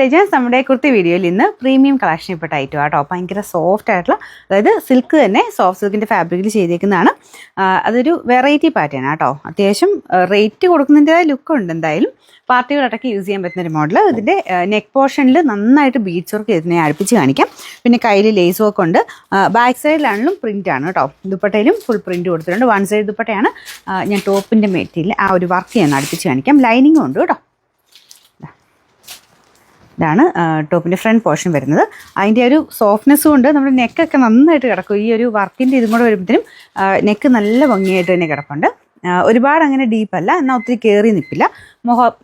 Legends നമ്മുടെ കുർത്തി വീഡിയോയിൽ ഇന്ന് പ്രീമിയം കളക്ഷൻ ഇപ്പെട്ട ഐറ്റം ആട്ടോ. ഭയങ്കര സോഫ്റ്റ് ആയിട്ടുള്ള, അതായത് സിൽക്ക് തന്നെ സോഫ്റ്റ് സിൽക്കിൻ്റെ ഫാബ്രിക്കിൽ ചെയ്തേക്കുന്നതാണ്. അതൊരു വെറൈറ്റി പാറ്റേൺ ആട്ടോ. അത്യാവശ്യം റേറ്റ് കൊടുക്കുന്നതിൻ്റെതായ ലുക്ക് ഉണ്ട്. എന്തായാലും പാർട്ടികളടക്കം യൂസ് ചെയ്യാൻ പറ്റുന്ന ഒരു മോഡൽ. ഇതിൻ്റെ നെക്ക് പോർഷനിൽ നന്നായിട്ട് ബീഡ്സ് വർക്ക് ഇതിനെ അടുപ്പിച്ച് കാണിക്കാം. പിന്നെ കയ്യിൽ ലേസ് വർക്ക് ഉണ്ട്. ബാക്ക് സൈഡിലാണെങ്കിലും പ്രിൻ്റ് ആണ് കേട്ടോ. ദുപ്പട്ടയിലും ഫുൾ പ്രിൻറ്റ് കൊടുത്തിട്ടുണ്ട്. വൺ സൈഡ് ദുപ്പട്ടയാണ്. ഞാൻ ടോപ്പിൻ്റെ മെറ്റീരിയൽ ആ ഒരു വർക്ക് ഞാൻ അടുപ്പിച്ച് കാണിക്കാം. ലൈനിങ്ങും ഉണ്ട് കേട്ടോ. ഇതാണ് ടോപ്പിൻ്റെ ഫ്രണ്ട് പോർഷൻ വരുന്നത്. അതിൻ്റെ ഒരു സോഫ്റ്റ്നെസ്സും ഉണ്ട്. നമ്മുടെ നെക്കൊക്കെ നന്നായിട്ട് കിടക്കും. ഈ ഒരു വർക്കിൻ്റെ ഇതും കൂടെ വരുമ്പോഴത്തേനും നെക്ക് നല്ല ഭംഗിയായിട്ട് തന്നെ കിടപ്പുണ്ട്. ഒരുപാട് അങ്ങനെ ഡീപ്പല്ല, എന്നാൽ ഒത്തിരി കയറി നിൽപ്പില്ല.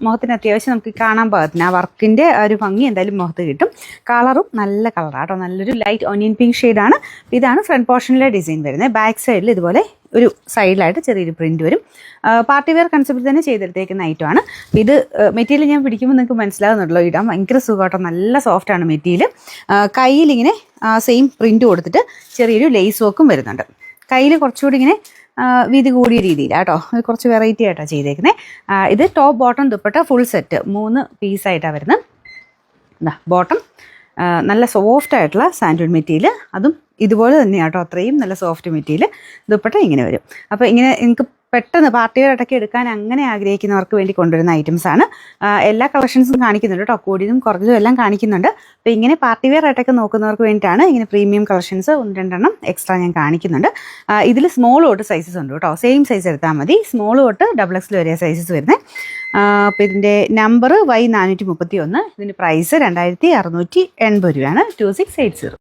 മുഖത്തിന് അത്യാവശ്യം നമുക്ക് കാണാൻ പാകത്തിന് ആ വർക്കിൻ്റെ ഒരു ഭംഗി എന്തായാലും മുഖത്ത് കിട്ടും. കളറും നല്ല കളറാട്ടോ. നല്ലൊരു ലൈറ്റ് ഓനിയൻ പിങ്ക് ഷെയ്ഡാണ്. ഇതാണ് ഫ്രണ്ട് പോർഷനിലെ ഡിസൈൻ വരുന്നത്. ബാക്ക് സൈഡിൽ ഇതുപോലെ ഒരു സൈഡിലായിട്ട് ചെറിയൊരു പ്രിൻറ്റ് വരും. പാർട്ടി വെയർ കൺസെപ്റ്റിൽ തന്നെ ചെയ്തെടുത്തേക്കുന്ന ഐറ്റമാണ്. ഇത് മെറ്റീരിയൽ ഞാൻ പിടിക്കുമ്പോൾ നിങ്ങൾക്ക് മനസ്സിലാകുന്നുണ്ടല്ലോ, ഇടാൻ ഭയങ്കര സുഖമാട്ടോ. നല്ല സോഫ്റ്റാണ് മെറ്റീരിയൽ. കയ്യിലിങ്ങനെ സെയിം പ്രിൻറ്റ് കൊടുത്തിട്ട് ചെറിയൊരു ലേസ് വർക്കും വരുന്നുണ്ട്. കയ്യിൽ കുറച്ചുകൂടി ഇങ്ങനെ വീതി കൂടിയ രീതിയിലാട്ടോ. കുറച്ച് വെറൈറ്റി ആയിട്ടാണ് ചെയ്തേക്കുന്നത്. ഇത് top bottom dupatta full set 3 പീസായിട്ടാണ് വരുന്നത്. ബോട്ടം നല്ല സോഫ്റ്റ് ആയിട്ടുള്ള സാൻഡൂൺ മെറ്റീരിയൽ, അതും ഇതുപോലെ തന്നെയാട്ടോ. അത്രയും നല്ല സോഫ്റ്റ് മെറ്റീരിയൽ. ദുപ്പട്ട ഇങ്ങനെ വരും. അപ്പോൾ ഇങ്ങനെ നിങ്ങൾക്ക് പെട്ടെന്ന് പാർട്ടി വെയറായിട്ടൊക്കെ എടുക്കാൻ അങ്ങനെ ആഗ്രഹിക്കുന്നവർക്ക് വേണ്ടി കൊണ്ടുവരുന്ന ഐറ്റംസാണ്. എല്ലാ കളക്ഷൻസും കാണിക്കുന്നുണ്ട് കേട്ടോ. കൂടിയതും കുറഞ്ഞതും എല്ലാം കാണിക്കുന്നുണ്ട്. അപ്പോൾ ഇങ്ങനെ പാർട്ടി വെയറായിട്ടൊക്കെ നോക്കുന്നവർക്ക് വേണ്ടിയിട്ടാണ് ഇങ്ങനെ പ്രീമിയം കളക്ഷൻസ് 1-2 എക്സ്ട്രാ ഞാൻ കാണിക്കുന്നുണ്ട്. ഇതിൽ സ്മോൾ തൊട്ട് സൈസസ് ഉണ്ട് കേട്ടോ. സെയിം സൈസ് എടുത്താൽ മതി. സ്മോൾ തൊട്ട് XXL വരെ സൈസസ് വരുന്നത്. അപ്പോൾ ഇതിൻ്റെ നമ്പർ Y431. ഇതിൻ്റെ പ്രൈസ് 2680 രൂപയാണ്. 2680.